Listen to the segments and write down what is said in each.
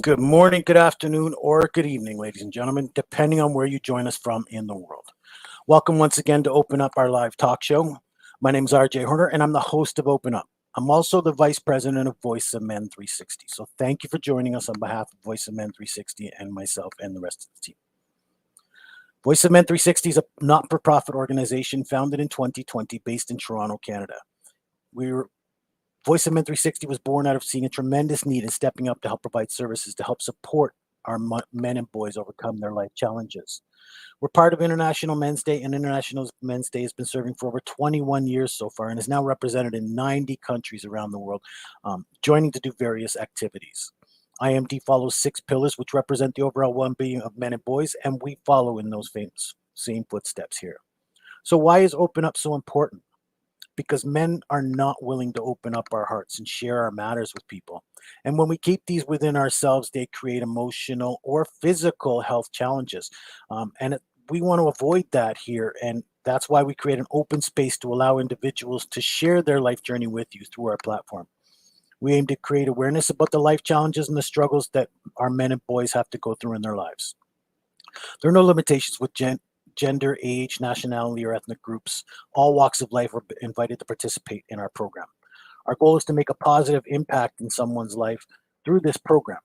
Good morning, good afternoon, or good evening, ladies and gentlemen, depending on where you join us from in the world. Welcome once again to Open Up, our live talk show. My name is RJ Horner, and I'm the host of Open Up. I'm also the vice president of Voice of Men 360. So thank you for joining us on behalf of Voice of Men 360 and myself and the rest of the team. Voice of Men 360 is a not-for-profit organization founded in 2020 based in Toronto, Canada. Voice of Men 360 was born out of seeing a tremendous need and stepping up to help provide services to help support our men and boys overcome their life challenges. We're part of International Men's Day, and International Men's Day has been serving for over 21 years so far and is now represented in 90 countries around the world, joining to do various activities. IMD follows 6 pillars, which represent the overall well-being of men and boys, and we follow in those same footsteps here. So why is Open Up so important? Because men are not willing to open up our hearts and share our matters with people. And when we keep these within ourselves, they create emotional or physical health challenges. We want to avoid that here. And that's why we create an open space to allow individuals to share their life journey with you through our platform. We aim to create awareness about the life challenges and the struggles that our men and boys have to go through in their lives. There are no limitations with gender, age, nationality, or ethnic groups. All walks of life are invited to participate in our program. Our goal is to make a positive impact in someone's life through this program.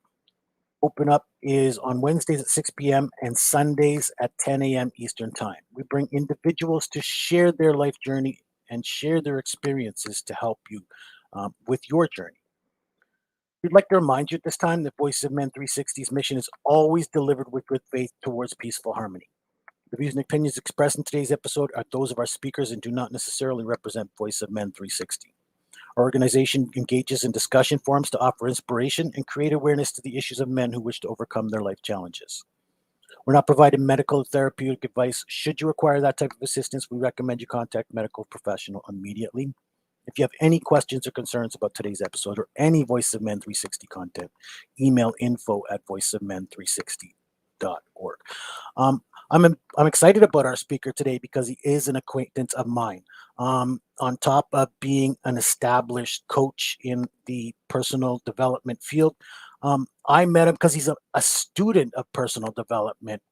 Open Up is on Wednesdays at 6 p.m. and Sundays at 10 a.m. Eastern Time. We bring individuals to share their life journey and share their experiences to help you with your journey. We'd like to remind you at this time that Voice of Men 360's mission is always delivered with good faith towards peaceful harmony. The views and opinions expressed in today's episode are those of our speakers and do not necessarily represent Voice of Men 360. Our organization engages in discussion forums to offer inspiration and create awareness to the issues of men who wish to overcome their life challenges. We're not providing medical or therapeutic advice. Should you require that type of assistance, we recommend you contact a medical professional immediately. If you have any questions or concerns about today's episode or any Voice of Men 360 content, email info@voiceofmen360.org. I'm excited about our speaker today because he is an acquaintance of mine. On top of being an established coach in the personal development field, I met him because he's a student of personal development,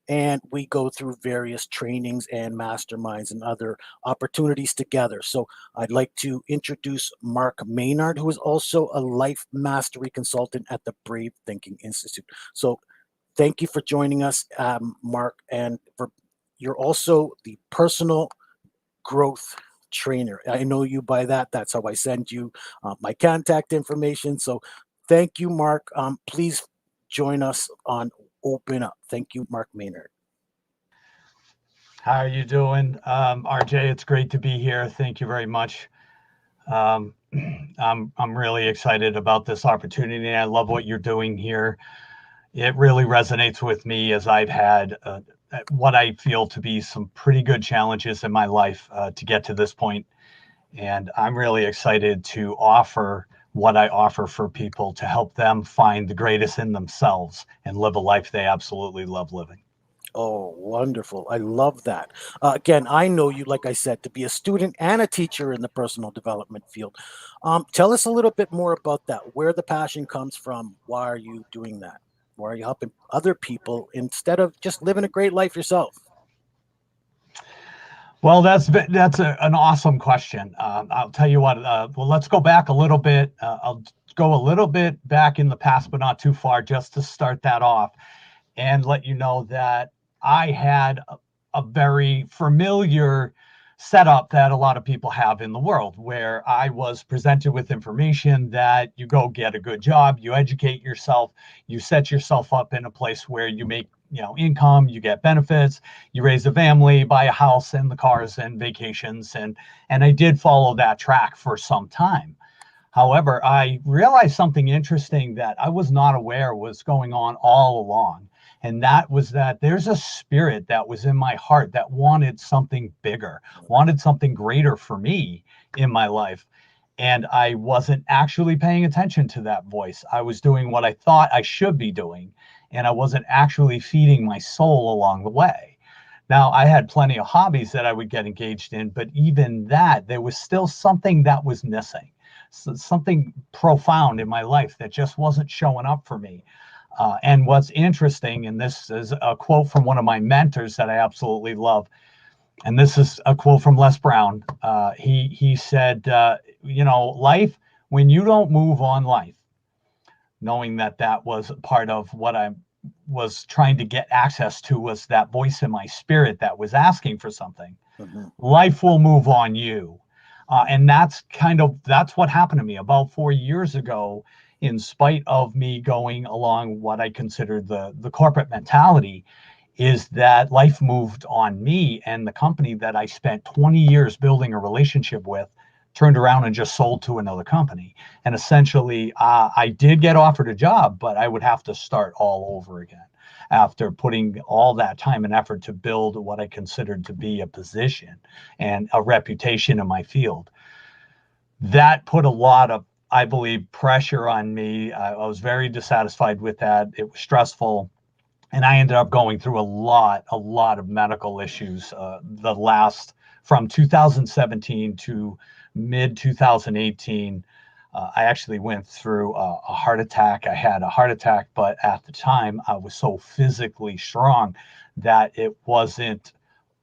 and we go through various trainings and masterminds and other opportunities together. So I'd like to introduce Marc Maynard, who is also a life mastery consultant at the Brave Thinking Institute. So thank you for joining us, Marc, and you're also the personal growth trainer. I know you by that. That's how I send you my contact information. So thank you, Marc. Please join us on Open Up. Thank you, Marc Maynard. How are you doing, RJ? It's great to be here. Thank you very much. I'm really excited about this opportunity. I love what you're doing here. It really resonates with me as I've had what I feel to be some pretty good challenges in my life to get to this point. And I'm really excited to offer what I offer for people to help them find the greatest in themselves and live a life they absolutely love living. Oh, wonderful. I love that. Again, I know you, like I said, to be a student and a teacher in the personal development field. Tell us a little bit more about that, where the passion comes from. Why are you doing that? Why are you helping other people instead of just living a great life yourself? Well, that's an awesome question. I'll tell you what. Well, let's go back a little bit. I'll go a little bit back in the past, but not too far, just to start that off and let you know that I had a very familiar setup that a lot of people have in the world, where I was presented with information that you go get a good job, you educate yourself, you set yourself up in a place where you make income, you get benefits, you raise a family, buy a house and the cars and vacations. And I did follow that track for some time. However, I realized something interesting that I was not aware was going on all along. And that was that there's a spirit that was in my heart that wanted something bigger, wanted something greater for me in my life. And I wasn't actually paying attention to that voice. I was doing what I thought I should be doing, and I wasn't actually feeding my soul along the way. Now, I had plenty of hobbies that I would get engaged in, but even that, there was still something that was missing, something profound in my life that just wasn't showing up for me. And what's interesting, and this is a quote from one of my mentors that I absolutely love, and this is a quote from Les Brown. He said, life, when you don't move on life, knowing that that was part of what I was trying to get access to, was that voice in my spirit that was asking for something. Mm-hmm. Life will move on you. And that's what happened to me about 4 years ago. In spite of me going along what I considered the corporate mentality, is that life moved on me, and the company that I spent 20 years building a relationship with turned around and just sold to another company. And essentially, I did get offered a job, but I would have to start all over again after putting all that time and effort to build what I considered to be a position and a reputation in my field. That put a lot of, I believe, pressure on me. I was very dissatisfied with that. It was stressful. And I ended up going through a lot of medical issues. From 2017 to mid 2018, I actually went through a heart attack. I had a heart attack, but at the time I was so physically strong that it wasn't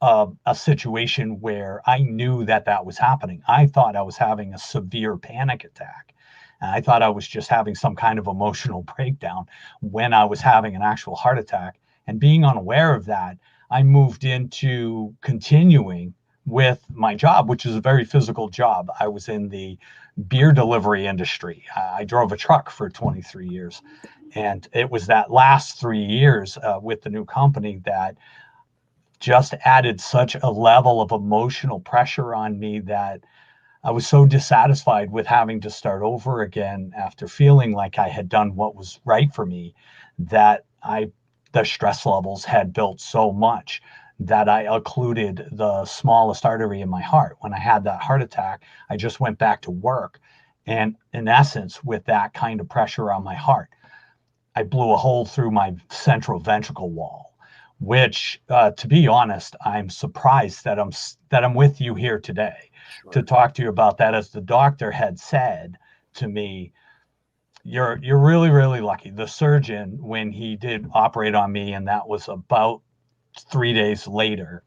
a situation where I knew that that was happening. I thought I was having a severe panic attack. And I thought I was just having some kind of emotional breakdown when I was having an actual heart attack. And being unaware of that, I moved into continuing with my job, which is a very physical job. I was in the beer delivery industry. I drove a truck for 23 years. And it was that last 3 years with the new company that just added such a level of emotional pressure on me that I was so dissatisfied with having to start over again after feeling like I had done what was right for me, that the stress levels had built so much that I occluded the smallest artery in my heart. When I had that heart attack, I just went back to work. And in essence, with that kind of pressure on my heart, I blew a hole through my central ventricle wall, which, to be honest, I'm surprised that I'm with you here today to talk to you about that. As the doctor had said to me, you're really, really lucky. The surgeon, when he did operate on me, and that was about 3 days later,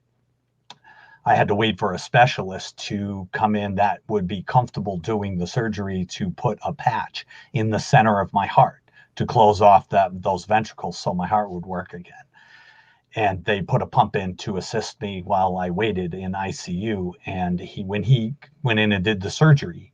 I had to wait for a specialist to come in that would be comfortable doing the surgery to put a patch in the center of my heart to close off those ventricles so my heart would work again. And they put a pump in to assist me while I waited in ICU. And when he went in and did the surgery,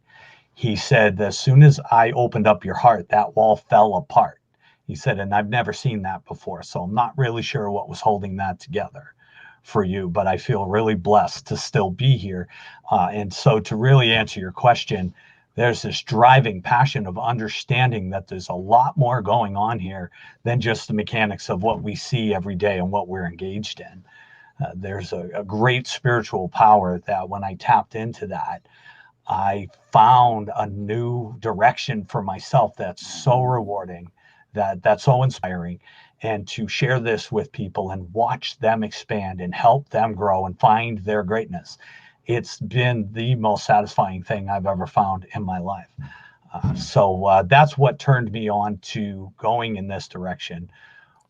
he said, as soon as I opened up your heart, that wall fell apart. He said, and I've never seen that before. So I'm not really sure what was holding that together for you, but I feel really blessed to still be here. And so to really answer your question, there's this driving passion of understanding that there's a lot more going on here than just the mechanics of what we see every day and what we're engaged in. There's a great spiritual power that when I tapped into that, I found a new direction for myself that's so rewarding, that's so inspiring. And to share this with people and watch them expand and help them grow and find their greatness, it's been the most satisfying thing I've ever found in my life. So that's what turned me on to going in this direction,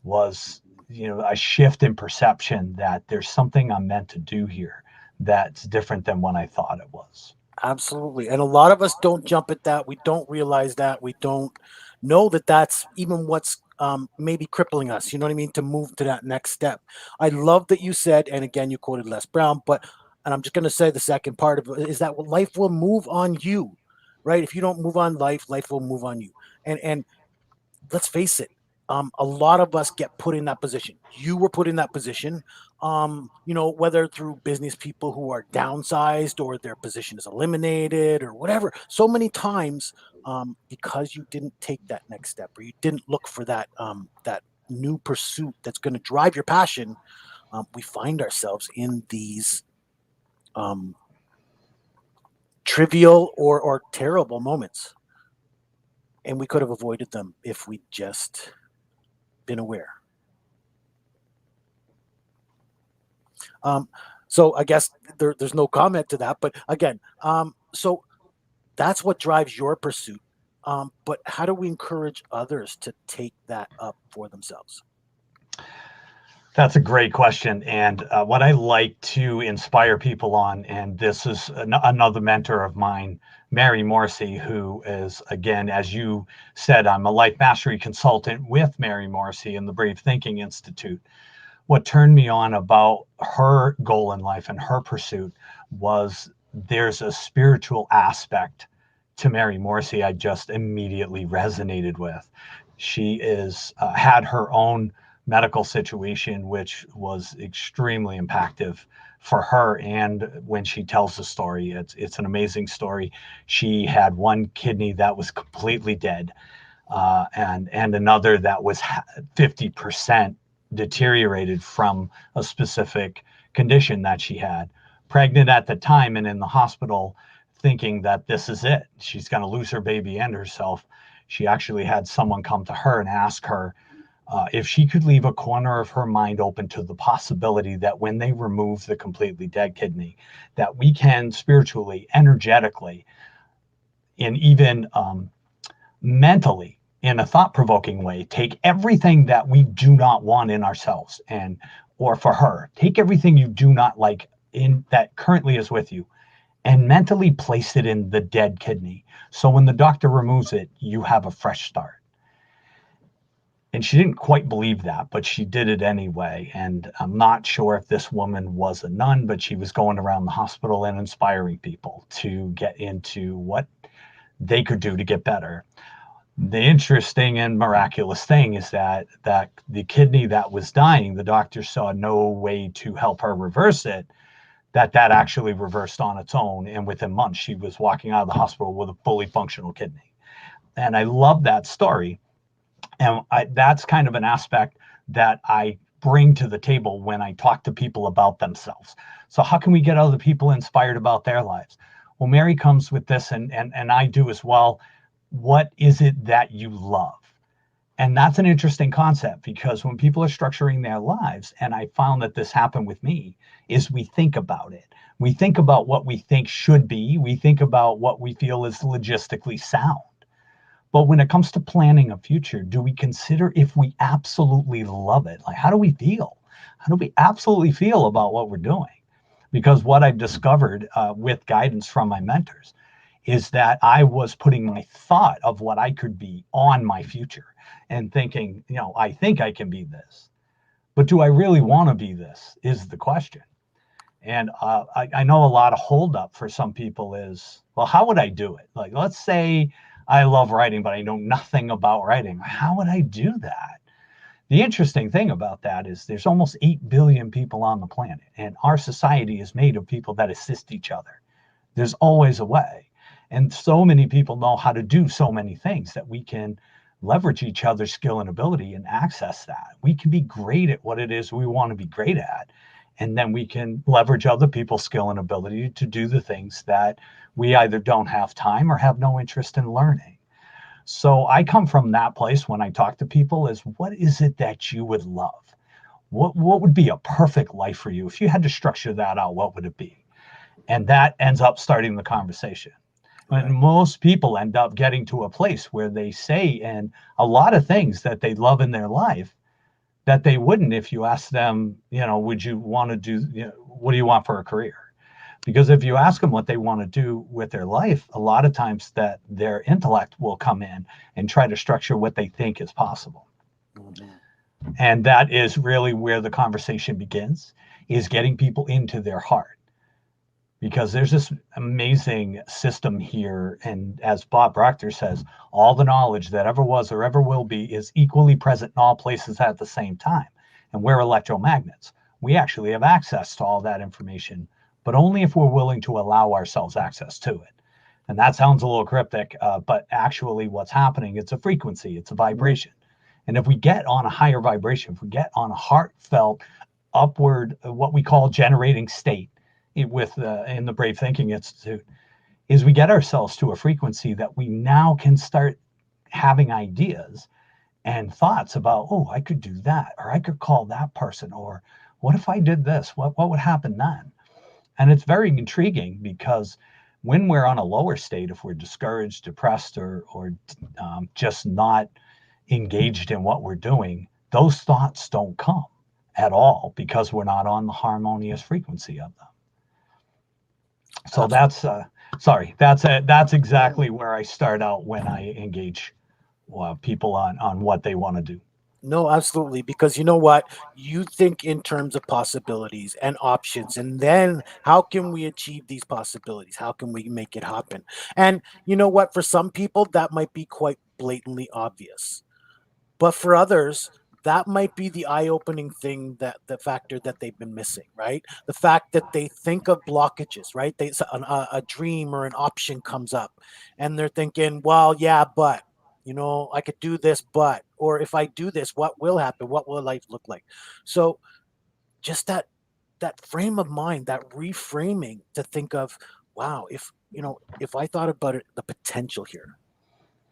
was a shift in perception that there's something I'm meant to do here that's different than what I thought it was. Absolutely. And a lot of us don't jump at that. We don't realize that. We don't know that that's even what's maybe crippling us. You know what I mean? To move to that next step. I love that you said, and again, you quoted Les Brown, and I'm just going to say the second part of it is that life will move on you, right? If you don't move on life, life will move on you. And let's face it, a lot of us get put in that position. You were put in that position, whether through business people who are downsized or their position is eliminated or whatever. So many times, because you didn't take that next step or you didn't look for that new pursuit that's going to drive your passion, we find ourselves in these trivial or terrible moments. And we could have avoided them if we just been aware. So I guess there's no comment to that, but again, so that's what drives your pursuit. But how do we encourage others to take that up for themselves? That's a great question. And what I like to inspire people on, and this is another mentor of mine, Mary Morrissey, who is, again, as you said, I'm a life mastery consultant with Mary Morrissey and the Brave Thinking Institute. What turned me on about her goal in life and her pursuit was there's a spiritual aspect to Mary Morrissey I just immediately resonated with. She is had her own medical situation, which was extremely impactful for her. And when she tells the story, it's an amazing story. She had one kidney that was completely dead, and another that was 50% deteriorated from a specific condition that she had. Pregnant at the time and in the hospital, thinking that this is it. She's going to lose her baby and herself. She actually had someone come to her and ask her if she could leave a corner of her mind open to the possibility that when they remove the completely dead kidney, that we can spiritually, energetically, and even mentally, in a thought-provoking way, take everything that we do not want in ourselves, and or for her, take everything you do not like in that currently is with you, and mentally place it in the dead kidney. So when the doctor removes it, you have a fresh start. And she didn't quite believe that, but she did it anyway. And I'm not sure if this woman was a nun, but she was going around the hospital and inspiring people to get into what they could do to get better. The interesting and miraculous thing is that the kidney that was dying, the doctor saw no way to help her reverse it, that actually reversed on its own. And within months, she was walking out of the hospital with a fully functional kidney. And I love that story. And that's kind of an aspect that I bring to the table when I talk to people about themselves. So how can we get other people inspired about their lives? Well, Mary comes with this, and I do as well. What is it that you love? And that's an interesting concept, because when people are structuring their lives, and I found that this happened with me, is we think about it. We think about what we think should be. We think about what we feel is logistically sound. But when it comes to planning a future, do we consider if we absolutely love it? Like, how do we feel? How do we absolutely feel about what we're doing? Because what I've discovered with guidance from my mentors is that I was putting my thought of what I could be on my future and thinking, I think I can be this, but do I really want to be this is the question. And I know a lot of holdup for some people is, well, how would I do it? Like, let's say I love writing, but I know nothing about writing. How would I do that? The interesting thing about that is there's almost 8 billion people on the planet, and our society is made of people that assist each other. There's always a way. And so many people know how to do so many things that we can leverage each other's skill and ability and access that. We can be great at what it is we want to be great at. And then we can leverage other people's skill and ability to do the things that we either don't have time or have no interest in learning. So I come from that place when I talk to people is, what is it that you would love? What would be a perfect life for you? If you had to structure that out, what would it be? And that ends up starting the conversation. And most people end up getting to a place where they say, and a lot of things that they love in their life that they wouldn't if you ask them, would you want to do, what do you want for a career? Because if you ask them what they want to do with their life, a lot of times that their intellect will come in and try to structure what they think is possible. Mm-hmm. And that is really where the conversation begins, is getting people into their heart. Because there's this amazing system here. And as Bob Proctor says, all the knowledge that ever was or ever will be is equally present in all places at the same time. And we're electromagnets. We actually have access to all that information, but only if we're willing to allow ourselves access to it. And that sounds a little cryptic, but actually what's happening, it's a frequency, it's a vibration. And if we get on a higher vibration, if we get on a heartfelt, upward, what we call generating state, with in the Brave Thinking Institute, is we get ourselves to a frequency that we now can start having ideas and thoughts about, oh, I could do that, or I could call that person, or what if I did this? What would happen then? And it's very intriguing, because when we're on a lower state, if we're discouraged, depressed, or just not engaged in what we're doing, those thoughts don't come at all because we're not on the harmonious frequency of them. So that's that's exactly where I start out when I engage people on what they want to do. No, absolutely. Because you know what? You think in terms of possibilities and options. And then how can we achieve these possibilities? How can we make it happen? And you know what? For some people, that might be quite blatantly obvious. But for others, that might be the eye-opening thing, that the factor that they've been missing, right? The fact that they think of blockages, right? A dream or an option comes up, and they're thinking, well, yeah, but I could do this, but, or if I do this, what will happen? What will life look like? So just that frame of mind, that reframing to think of, wow, if I thought about it, the potential here,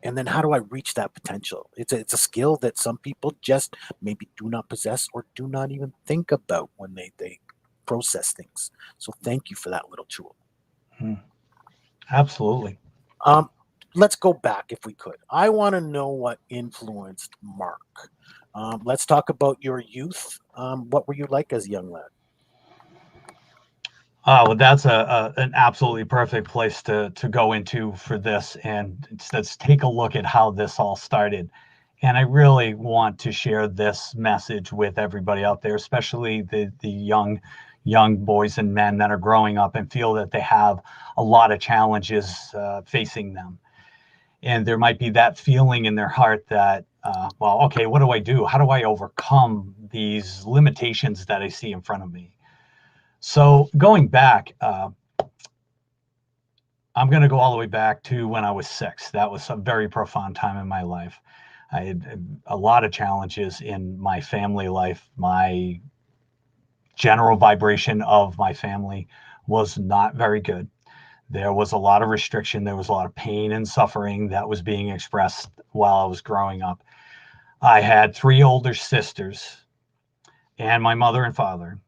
and then how do I reach that potential? It's a skill that some people just maybe do not possess or do not even think about when they process things. So thank you for that little tool. Hmm. Absolutely. Um, let's go back if we could. I want to know what influenced Marc. Let's talk about your youth. What were you like as a young lad? Oh, well, that's an absolutely perfect place to go into for this, and let's take a look at how this all started. And I really want to share this message with everybody out there, especially the young boys and men that are growing up and feel that they have a lot of challenges facing them. And there might be that feeling in their heart that, well, okay, what do I do? How do I overcome these limitations that I see in front of me? So going back, I'm going to go all the way back to when I was 6. That was a very profound time in my life. I had a lot of challenges in my family life. My general vibration of my family was not very good. There was a lot of restriction. There was a lot of pain and suffering that was being expressed while I was growing up. I had 3 older sisters and my mother and father.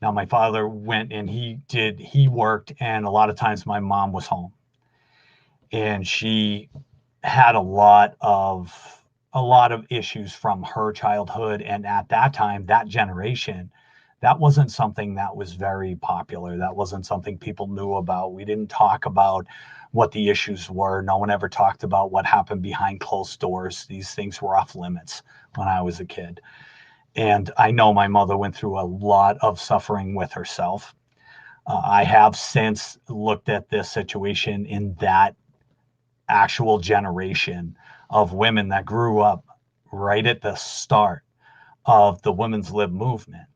Now, my father went and he worked, and a lot of times my mom was home. And she had a lot of issues from her childhood. And at that time, that generation, that wasn't something that was very popular. That wasn't something people knew about. We didn't talk about what the issues were. No one ever talked about what happened behind closed doors. These things were off limits when I was a kid. And I know my mother went through a lot of suffering with herself. I have since looked at this situation in that actual generation of women that grew up right at the start of the women's lib movement,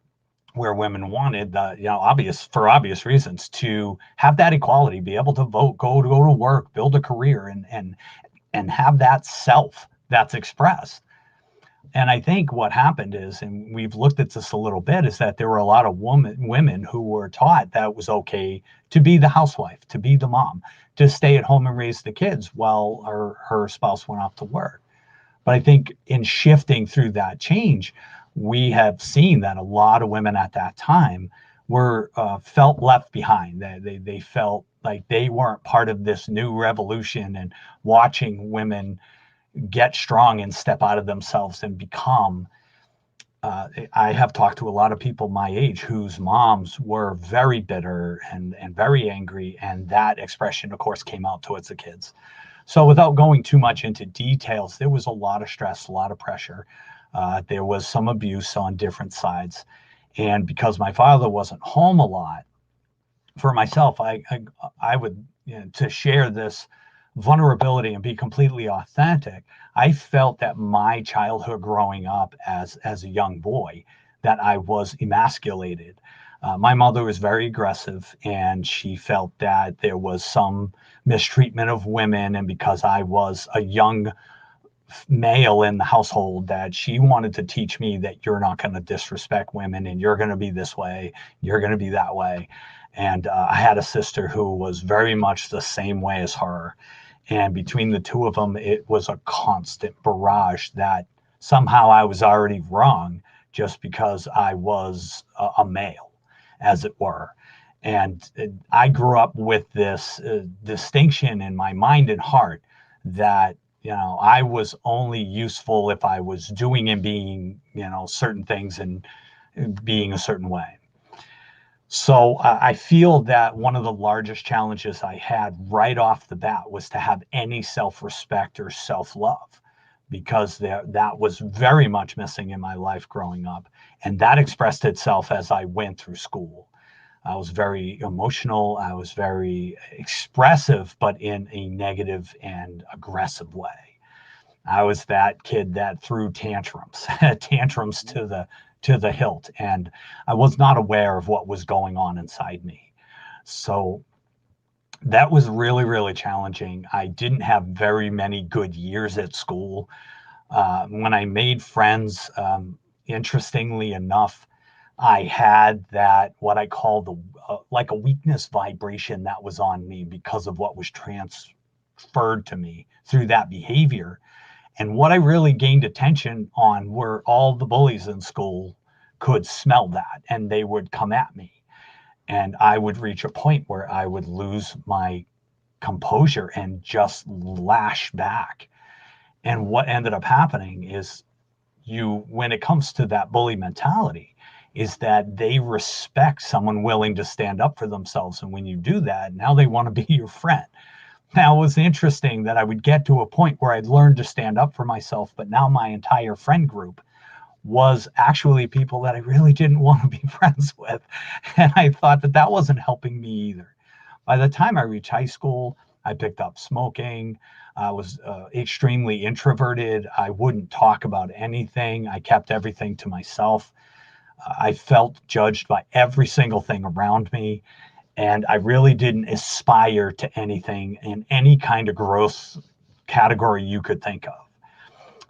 where women wanted the, obvious reasons, to have that equality, be able to vote, go to work, build a career, and have that self that's expressed. And I think what happened is, and we've looked at this a little bit, is that there were a lot of women who were taught that it was okay to be the housewife, to be the mom, to stay at home and raise the kids while her spouse went off to work. But I think in shifting through that change, we have seen that a lot of women at that time were felt left behind. They felt like they weren't part of this new revolution, and watching women get strong and step out of themselves and become. I have talked to a lot of people my age whose moms were very bitter and very angry, and that expression, of course, came out towards the kids. So without going too much into details, there was a lot of stress, a lot of pressure. There was some abuse on different sides. And because my father wasn't home a lot, for myself, I would, to share this vulnerability and be completely authentic, I felt that my childhood growing up as a young boy, that I was emasculated. My mother was very aggressive, and she felt that there was some mistreatment of women, and because I was a young male in the household, that she wanted to teach me that you're not going to disrespect women, and you're going to be this way, you're going to be that way. And I had a sister who was very much the same way as her. And between the two of them, it was a constant barrage that somehow I was already wrong just because I was a male, as it were. And I grew up with this distinction in my mind and heart that, I was only useful if I was doing and being, certain things and being a certain way. So I feel that one of the largest challenges I had right off the bat was to have any self-respect or self-love, because that was very much missing in my life growing up. And that expressed itself as I went through school. I was very emotional. I was very expressive, but in a negative and aggressive way. I was that kid that threw tantrums, tantrums to the hilt, and I was not aware of what was going on inside me. So that was really, really challenging. I didn't have very many good years at school. When I made friends, interestingly enough, I had that, what I call like a weakness vibration that was on me because of what was transferred to me through that behavior. And what I really gained attention on were all the bullies in school could smell that, and they would come at me. And I would reach a point where I would lose my composure and just lash back. And what ended up happening is, when it comes to that bully mentality, is that they respect someone willing to stand up for themselves. And when you do that, now they want to be your friend. Now, it was interesting that I would get to a point where I'd learned to stand up for myself, but now my entire friend group was actually people that I really didn't want to be friends with. And I thought that wasn't helping me either. By the time I reached high school, I picked up smoking. I was extremely introverted. I wouldn't talk about anything. I kept everything to myself. I felt judged by every single thing around me. And I really didn't aspire to anything in any kind of growth category you could think of.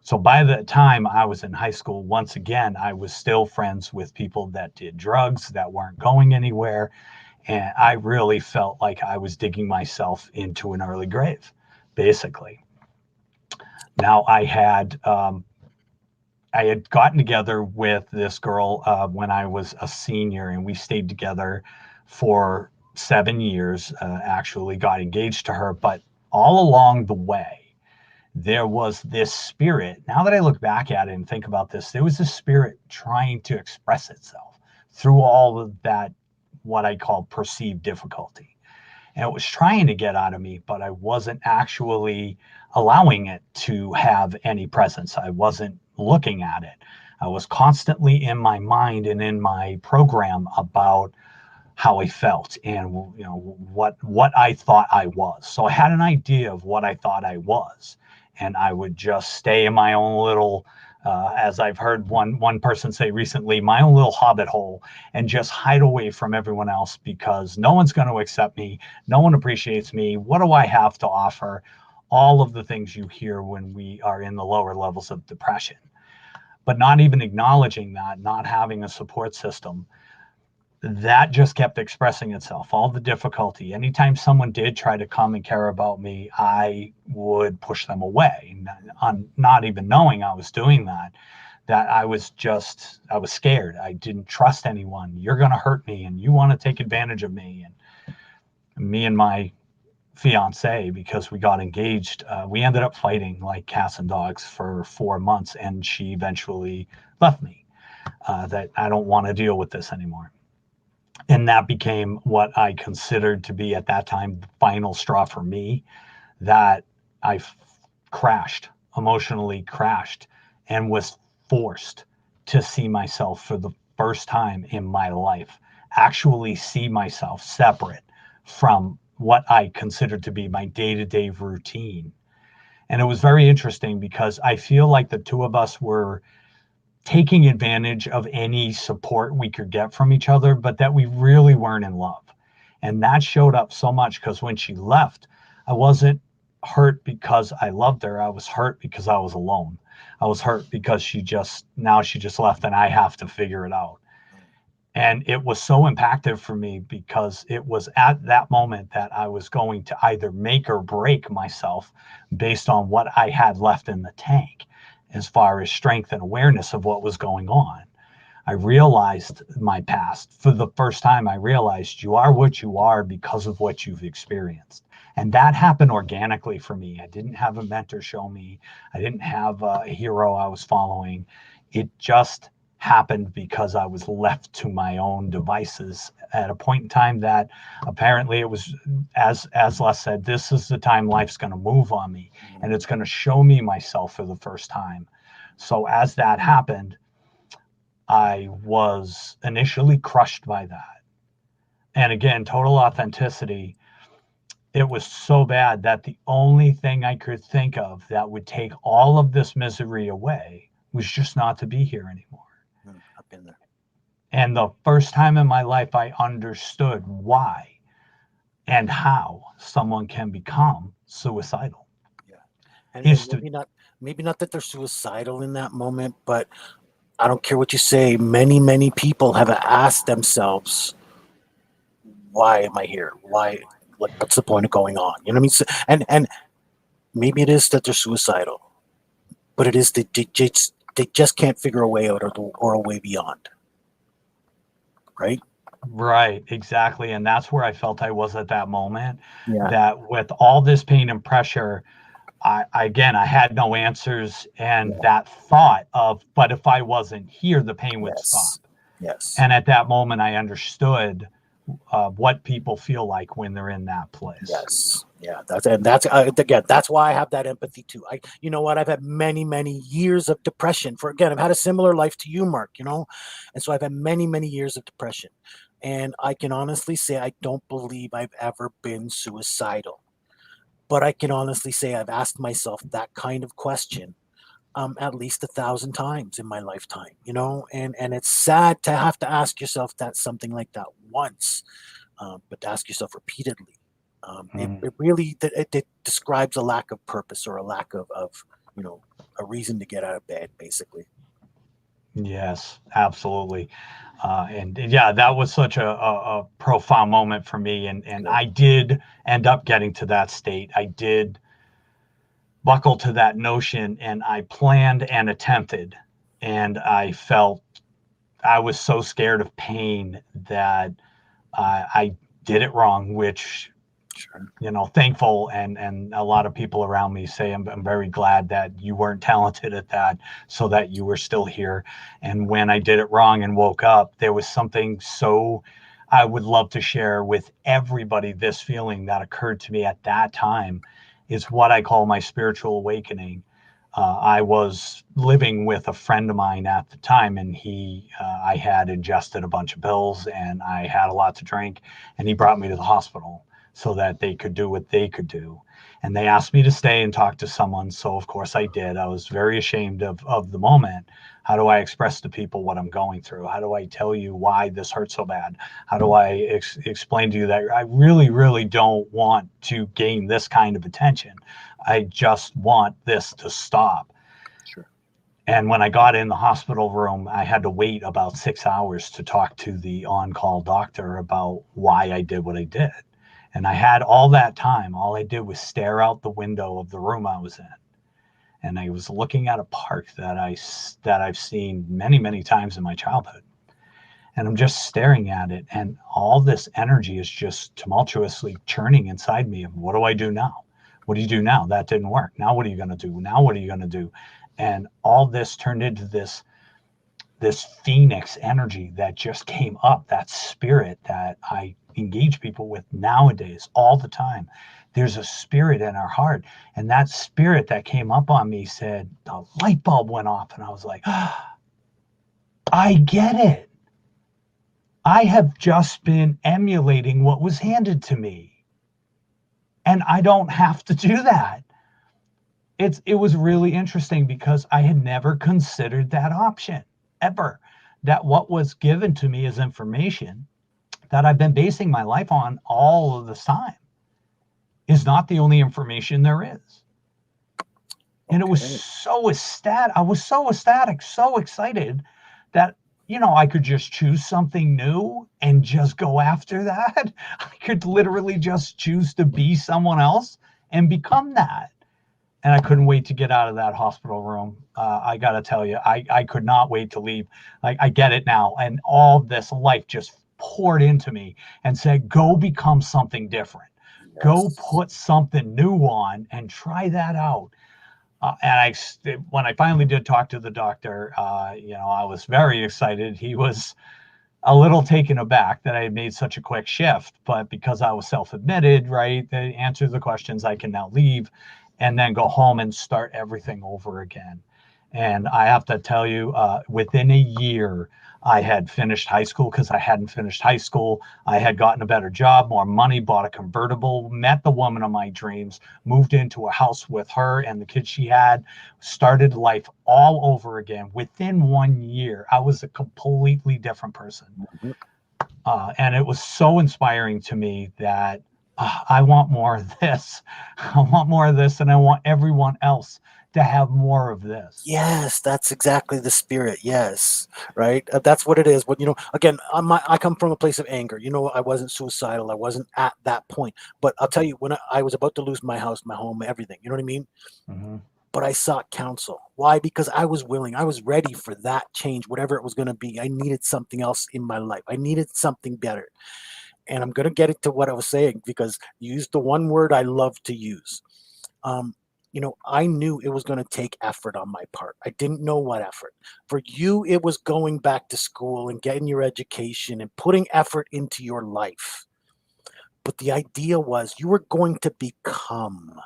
So by the time I was in high school, once again, I was still friends with people that did drugs, that weren't going anywhere. And I really felt like I was digging myself into an early grave, basically. Now I had gotten together with this girl when I was a senior, and we stayed together for 7 years, actually got engaged to her. But all along the way, there was this spirit. Now that I look back at it and think about this, there was this spirit trying to express itself through all of that, what I call perceived difficulty. And it was trying to get out of me, but I wasn't actually allowing it to have any presence. I wasn't looking at it. I was constantly in my mind and in my program about how I felt and what I thought I was. So I had an idea of what I thought I was, and I would just stay in my own little, as I've heard one person say recently, my own little hobbit hole, and just hide away from everyone else because no one's going to accept me. No one appreciates me. What do I have to offer? All of the things you hear when we are in the lower levels of depression, but not even acknowledging that, not having a support system. That just kept expressing itself, all the difficulty. Anytime someone did try to come and care about me, I would push them away, not even knowing I was doing that I was scared. I didn't trust anyone. You're going to hurt me and you want to take advantage of me. And me and my fiance, because we got engaged, we ended up fighting like cats and dogs for 4 months, and she eventually left me, that I don't want to deal with this anymore. And that became what I considered to be at that time the final straw for me, that I crashed, emotionally crashed, and was forced to see myself for the first time in my life, actually see myself separate from what I considered to be my day-to-day routine. And it was very interesting because I feel like the two of us were taking advantage of any support we could get from each other, but that we really weren't in love. And that showed up so much because when she left, I wasn't hurt because I loved her. I was hurt because I was alone. I was hurt because she just left and I have to figure it out. And it was so impactful for me because it was at that moment that I was going to either make or break myself based on what I had left in the tank as far as strength and awareness of what was going on. I realized my past. For the first time, I realized you are what you are because of what you've experienced. And that happened organically for me. I didn't have a mentor show me. I didn't have a hero I was following. It just happened because I was left to my own devices at a point in time that apparently it was, as Les said, this is the time life's going to move on me, and it's going to show me myself for the first time. So as that happened, I was initially crushed by that. And again, total authenticity. It was so bad that the only thing I could think of that would take all of this misery away was just not to be here anymore. I've been there. And the first time in my life I understood why and how someone can become suicidal. Yeah. And maybe not that they're suicidal in that moment, but I don't care what you say. Many people have asked themselves, why am I here? Why, like, what's the point of going on? You know what I mean? So, and maybe it is that they're suicidal, but it is that they just can't figure a way out or a way beyond. Right? Right, exactly. And that's where I felt I was at that moment. Yeah. That with all this pain and pressure, I had no answers. And that thought of, but if I wasn't here, the pain would stop. Yes. And at that moment, I understood what people feel like when they're in that place. Yes. Yeah. That's why I have that empathy too. You know what? I've had many years of depression. I've had a similar life to you, Marc, you know? And so I've had many years of depression. And I can honestly say, I don't believe I've ever been suicidal, but I can honestly say I've asked myself that kind of question at least 1,000 times in my lifetime, you know, and it's sad to have to ask yourself something like that once, but to ask yourself repeatedly, it really it describes a lack of purpose or a lack of a reason to get out of bed, basically. Yes, absolutely. And yeah, that was such a profound moment for me. And I did end up getting to that state. I did buckle to that notion, and I planned and attempted. And I felt I was so scared of pain that I did it wrong, which, thankful. And a lot of people around me say, I'm very glad that you weren't talented at that so that you were still here. And when I did it wrong and woke up, there was something so I would love to share with everybody. This feeling that occurred to me at that time is what I call my spiritual awakening. I was living with a friend of mine at the time, and I had ingested a bunch of pills and I had a lot to drink, and he brought me to the hospital so that they could do what they could do. And they asked me to stay and talk to someone. So of course I did. I was very ashamed of the moment. How do I express to people what I'm going through? How do I tell you why this hurts so bad? How do I explain to you that I really don't want to gain this kind of attention? I just want this to stop. Sure. And when I got in the hospital room, I had to wait about 6 hours to talk to the on-call doctor about why I did what I did. And I had all that time. All I did was stare out the window of the room I was in. And I was looking at a park that I've seen many times in my childhood. And I'm just staring at it. And all this energy is just tumultuously churning inside me of, what do I do now? What do you do now? That didn't work. Now what are you going to do? Now what are you going to do? And all this turned into this phoenix energy that just came up, that spirit that I engage people with nowadays all the time. There's a spirit in our heart. And that spirit that came up on me said, the light bulb went off. And I was like, I get it. I have just been emulating what was handed to me. And I don't have to do that. It was really interesting because I had never considered that option, ever. That what was given to me as information that I've been basing my life on all of this time is not the only information there is. And it was so ecstatic. I was so ecstatic, so excited that, I could just choose something new and just go after that. I could literally just choose to be someone else and become that. and I couldn't wait to get out of that hospital room. I got to tell you, I could not wait to leave. I get it now. And all this life just poured into me and said, go become something different. Go Yes. put something new on and try that out. When I finally did talk to the doctor, I was very excited. He was a little taken aback that I had made such a quick shift, but because I was self-admitted, right, they answered the questions, I can now leave and then go home and start everything over again. And I have to tell you, within a year, I had finished high school because I hadn't finished high school. I had gotten a better job, more money, bought a convertible, met the woman of my dreams, moved into a house with her and the kids she had, started life all over again. Within 1 year, I was a completely different person. Mhm. And it was so inspiring to me that I want more of this. I want more of this, and I want everyone else to have more of this. Yes, that's exactly the spirit. Yes, right. That's what it is. But again, I come from a place of anger. I wasn't suicidal. I wasn't at that point. But I'll tell you, when I was about to lose my house, my home, everything. You know what I mean? Mhm. But I sought counsel. Why? Because I was willing. I was ready for that change, whatever it was going to be. I needed something else in my life. I needed something better. And I'm going to get into what I was saying because you used the one word I love to use. Um, I knew it was going to take effort on my part. I didn't know what effort. For you, it was going back to school and getting your education and putting effort into your life. But the idea was you were going to become.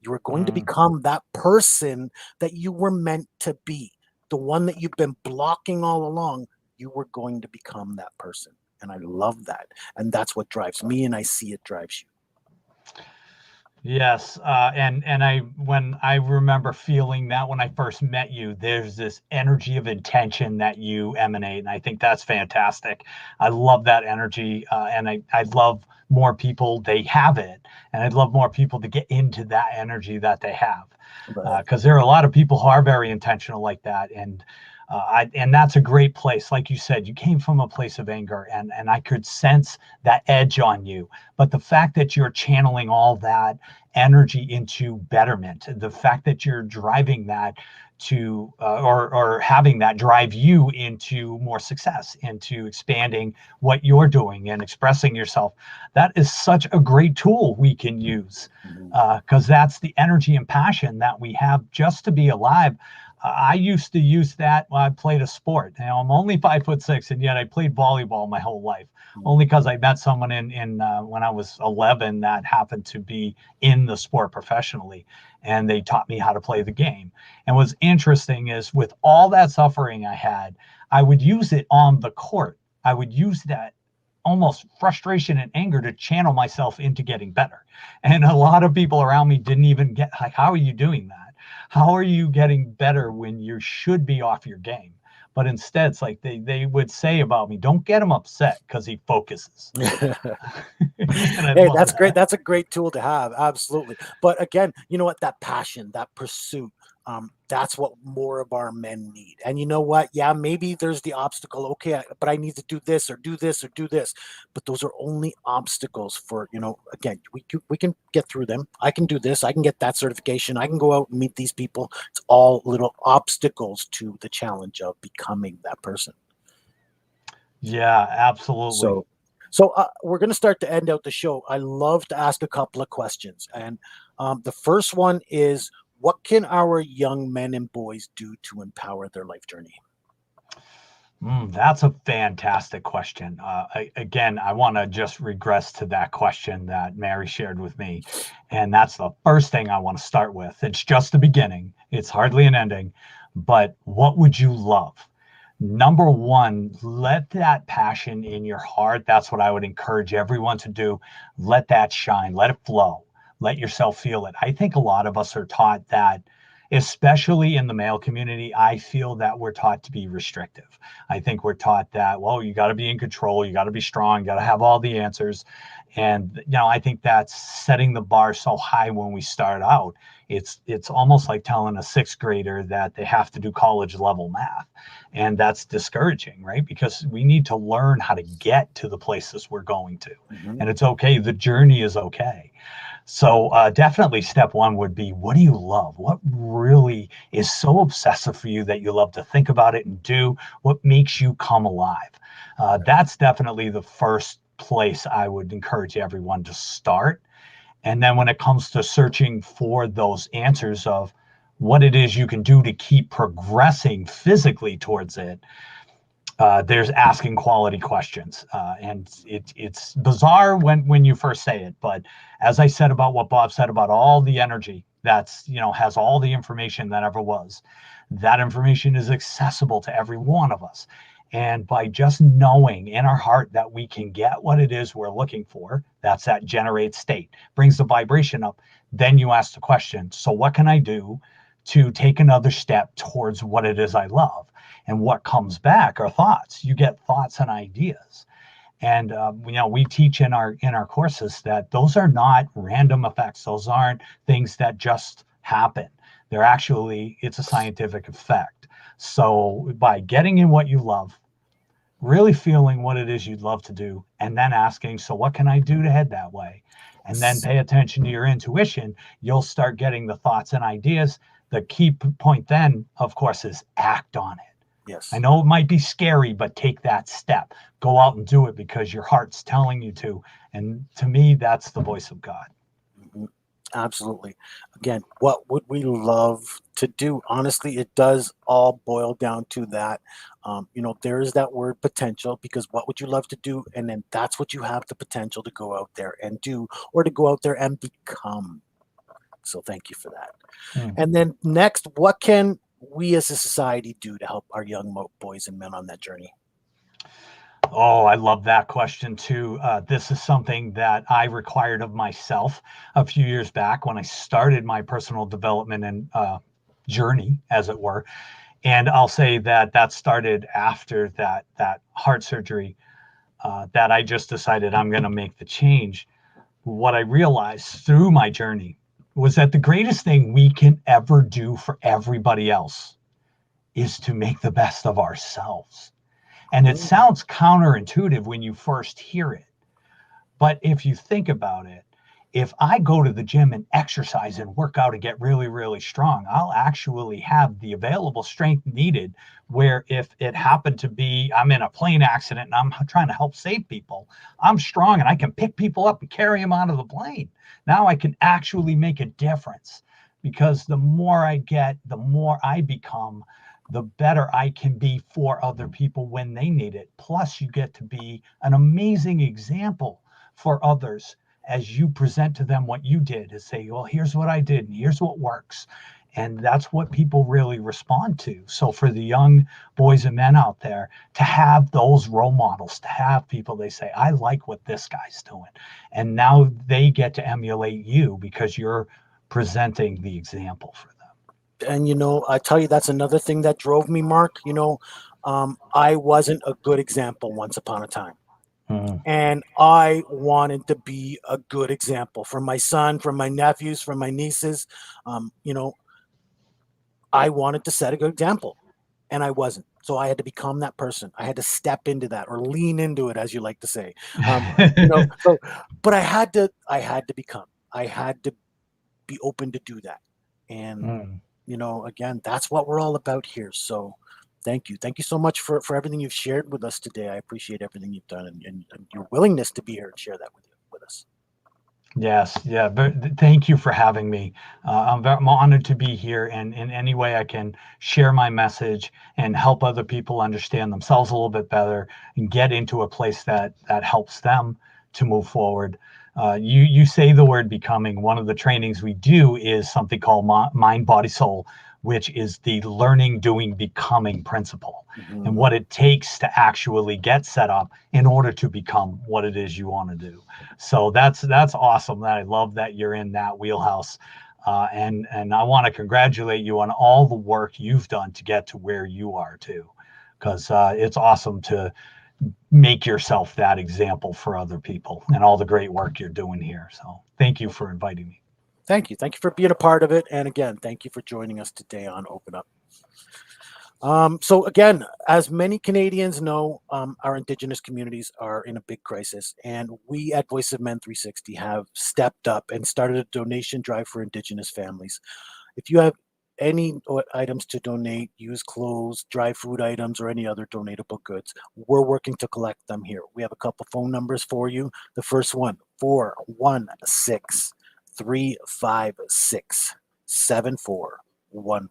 You were going to Mm. become that person that you were meant to be, the one that you've been blocking all along. You were going to become that person. And I love that. And that's what drives me. And I see it drives you. Yes, and I remember feeling that when I first met you, there's this energy of intention that you emanate, and I think that's fantastic. I love that energy, and I love more people they have it, and I'd love more people to get into that energy that they have, Right. because there are a lot of people who are very intentional like that, and that's a great place. Like you said, you came from a place of anger, and I could sense that edge on you. But the fact that you're channeling all that energy into betterment, the fact that you're driving that to or having that drive you into more success, into expanding what you're doing and expressing yourself, that is such a great tool we can use, Mhm. because that's the energy and passion that we have just to be alive. I used to use that when I played a sport. I'm only 5'6", and yet I played volleyball my whole life. Mhm. Only because I met someone in when I was 11 that happened to be in the sport professionally, and they taught me how to play the game. And what's interesting is, with all that suffering I had, I would use it on the court. I would use that almost frustration and anger to channel myself into getting better. And a lot of people around me didn't even get, like, how are you doing that? How are you getting better when you should be off your game? But instead, it's like they would say about me, don't get him upset because he focuses. And I Hey, love that's great. that. That's a great tool to have. Absolutely. But again, you know what? That passion, that pursuit, that's what more of our men need. And you know what? Yeah, maybe there's the obstacle. Okay, but I need to do this or do this or do this. But those are only obstacles for, again, we can get through them. I can do this. I can get that certification. I can go out and meet these people. It's all little obstacles to the challenge of becoming that person. Yeah, absolutely. So, so we're going to start to end out the show. I love to ask a couple of questions, and the first one is, what can our young men and boys do to empower their life journey? That's a fantastic question. Again, I want to just regress to that question that Mary shared with me. And that's the first thing I want to start with. It's just the beginning, it's hardly an ending. But what would you love? Number one, let that passion in your heart. That's what I would encourage everyone to do. Let that shine, let it flow, let yourself feel it. I think a lot of us are taught that, especially in the male community. I feel that we're taught to be restrictive. I think we're taught that, well, you got to be in control, you got to be strong, you got to have all the answers. And I think that's setting the bar so high when we start out. It's almost like telling a sixth grader that they have to do college level math. And that's discouraging, right? Because we need to learn how to get to the places we're going to. Mhm. And it's okay. The journey is okay. So definitely step one would be, what do you love? What really is so obsessive for you that you love to think about it and do? What makes you come alive? That's definitely the first place I would encourage everyone to start. And then when it comes to searching for those answers of what it is you can do to keep progressing physically towards it, there's asking quality questions. And it's bizarre when you first say it. But as I said about what Bob said about all the energy that's, has all the information that ever was, that information is accessible to every one of us. And by just knowing in our heart that we can get what it is we're looking for, that's that generate state, brings the vibration up. Then you ask the question, so what can I do to take another step towards what it is I love? And what comes back are thoughts. You get thoughts and ideas. And we teach in our courses that those are not random effects. Those aren't things that just happen. They're actually, it's a scientific effect. So by getting in what you love, really feeling what it is you'd love to do, and then asking, so what can I do to head that way? And then pay attention to your intuition, you'll start getting the thoughts and ideas. The key point then, of course, is act on it. Yes. I know it might be scary, but take that step. Go out and do it because your heart's telling you to. And to me, that's the voice of God. Mm-hmm. Absolutely. Again, what would we love to do? Honestly, it does all boil down to that. There is that word potential, because what would you love to do? And then that's what you have the potential to go out there and do, or to go out there and become. So thank you for that. And then next, what can we as a society do to help our young boys and men on that journey? Oh, I love that question too. This is something that I required of myself a few years back when I started my personal development and journey, as it were. And I'll say that started after that heart surgery, that I just decided I'm going to make the change. What I realized through my journey was that the greatest thing we can ever do for everybody else is to make the best of ourselves. And it sounds counterintuitive when you first hear it. But if you think about it, if I go to the gym and exercise and work out and get really, really strong, I'll actually have the available strength needed. Where if it happened to be I'm in a plane accident and I'm trying to help save people, I'm strong and I can pick people up and carry them out of the plane. Now I can actually make a difference, because the more I get, the more I become, the better I can be for other people when they need it. Plus, you get to be an amazing example for others as you present to them what you did, and say, well, here's what I did and here's what works. And that's what people really respond to. So for the young boys and men out there, to have those role models, to have people they say, I like what this guy's doing. And now they get to emulate you because you're presenting the example for them. And I tell you, that's another thing that drove me, Mark. I wasn't a good example once upon a time. And I wanted to be a good example for my son, for my nephews, for my nieces. I wanted to set a good example, and I wasn't. So I had to become that person. I had to step into that, or lean into it, as you like to say. But I had to become. I had to be open to do that. And again, that's what we're all about here. So thank you so much for everything you've shared with us today. I appreciate everything you've done, and your willingness to be here and share that with us. Yes, yeah, but thank you for having me. I'm honored to be here, and in any way I can share my message and help other people understand themselves a little bit better and get into a place that helps them to move forward. You say the word becoming. One of the trainings we do is something called mind, body, soul, which is the learning, doing, becoming principle, and what it takes to actually get set up in order to become what it is you want to do. So that's awesome. That I love that you're in that wheelhouse. And I want to congratulate you on all the work you've done to get to where you are too, because it's awesome to make yourself that example for other people and all the great work you're doing here. So thank you for inviting me. Thank you for being a part of it. And again, thank you for joining us today on Open Up. So again, as many Canadians know, our Indigenous communities are in a big crisis, and we at Voice of Men 360 have stepped up and started a donation drive for Indigenous families. If you have any items to donate, used clothes, dry food items, or any other donatable goods, we're working to collect them here. We have a couple phone numbers for you. The first one, 416-356-7414.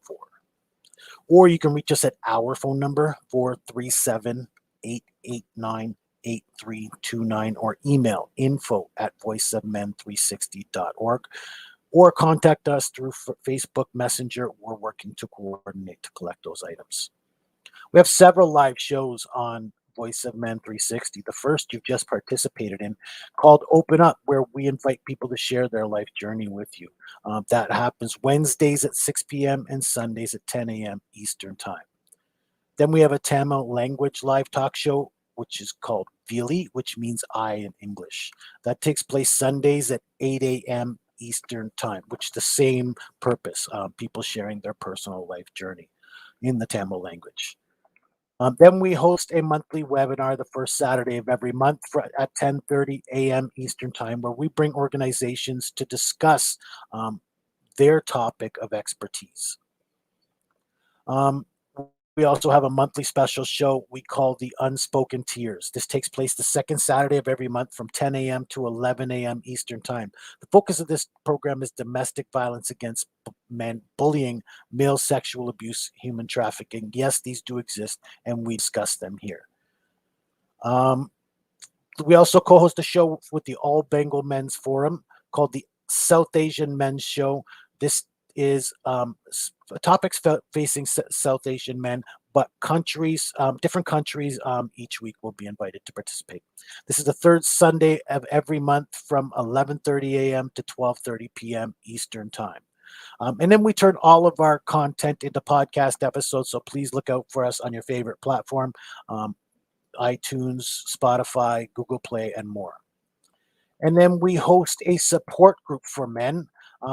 Or you can reach us at our phone number, 437-889-8329, or email info@voiceofmen360.org, or contact us through Facebook Messenger. We're working to coordinate to collect those items. We have several live shows on Voice of Men 360. The first you've just participated in, called Open Up, where we invite people to share their life journey with you. That happens Wednesdays at 6 p.m. and Sundays at 10 a.m. Eastern Time. Then we have a Tamil language live talk show, which is called Vili, which means I in English. That takes place Sundays at 8 a.m. Eastern Time, which is the same purpose, people sharing their personal life journey in the Tamil language. Then we host a monthly webinar the first Saturday of every month at 10:30 a.m. Eastern Time, where we bring organizations to discuss their topic of expertise. We also have a monthly special show we call the Unspoken Tears. This takes place the second Saturday of every month from 10 a.m. to 11 a.m. Eastern Time. The focus of this program is domestic violence against men, bullying, male sexual abuse, human trafficking. Yes, these do exist, and we discuss them here. We also co-host a show with the All Bengal Men's Forum called the South Asian Men's Show. This is topics facing South Asian men, but countries, different countries, each week will be invited to participate. This is the third Sunday of every month from 11:30 a.m. to 12:30 p.m. Eastern Time. And then we turn all of our content into podcast episodes, so please look out for us on your favorite platform, iTunes, Spotify, Google Play, and more. And then we host a support group for men.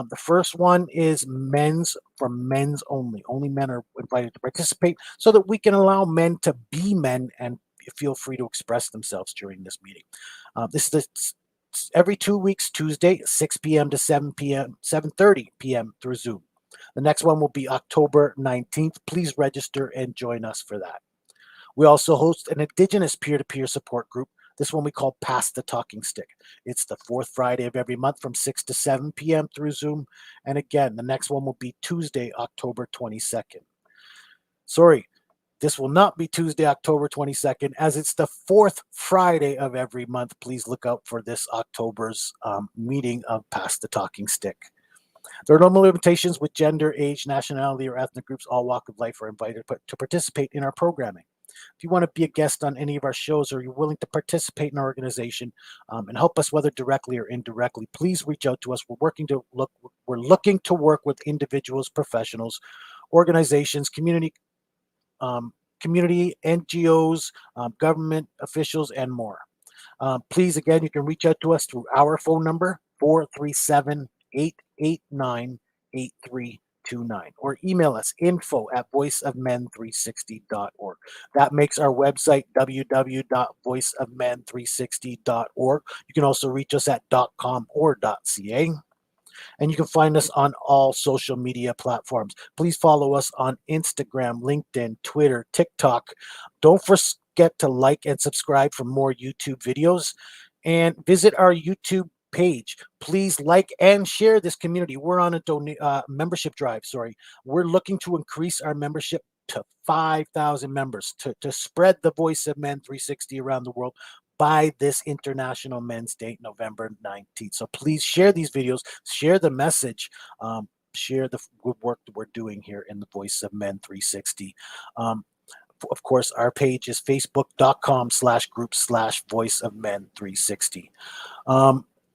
The first one is men's for men's only. Only men are invited to participate so that we can allow men to be men and feel free to express themselves during this meeting. This is every 2 weeks, Tuesday, 6 p.m. to 7 p.m., 7:30 p.m. through Zoom. The next one will be October 19th. Please register and join us for that. We also host an Indigenous peer-to-peer support group. This one we call Pass the Talking Stick. It's the fourth Friday of every month from 6 to 7 p.m. through Zoom. And again, the next one will be Tuesday, October 22nd. Sorry, this will not be Tuesday, October 22nd, as it's the fourth Friday of every month. Please look out for this October's meeting of Pass the Talking Stick. There are no limitations with gender, age, nationality, or ethnic groups. All walk of life are invited to participate in our programming. If you want to be a guest on any of our shows, or you're willing to participate in our organization and help us, whether directly or indirectly, please reach out to us. We're looking to work with individuals, professionals, organizations, community, NGOs, government officials, and more. Please, again, you can reach out to us through our phone number, 437-889-8329, or email us info@voiceofmen360.org. That makes our website www.voiceofmen360.org. You can also reach us at .com or .ca. And you can find us on all social media platforms. Please follow us on Instagram, LinkedIn, Twitter, TikTok. Don't forget to like and subscribe for more YouTube videos, and visit our YouTube page. Please like and share this community. We're on a membership drive. We're looking to increase our membership to 5,000 members to spread the Voice of Men 360 around the world by this International Men's Day, November 19th. So please share these videos, share the message, share the good work that we're doing here in the Voice of Men 360. Of course, our page is facebook.com/group/Voice of Men 360.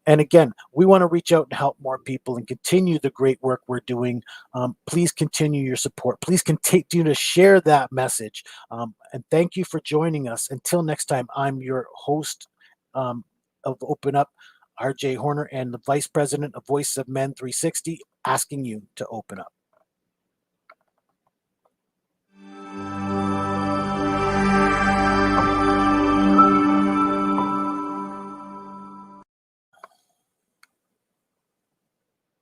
And again, we want to reach out and help more people and continue the great work we're doing. Please continue your support. Please continue to share that message. And thank you for joining us. Until next time, I'm your host of Open Up, RJ Horner, and the Vice President of Voice of Men 360, asking you to open up.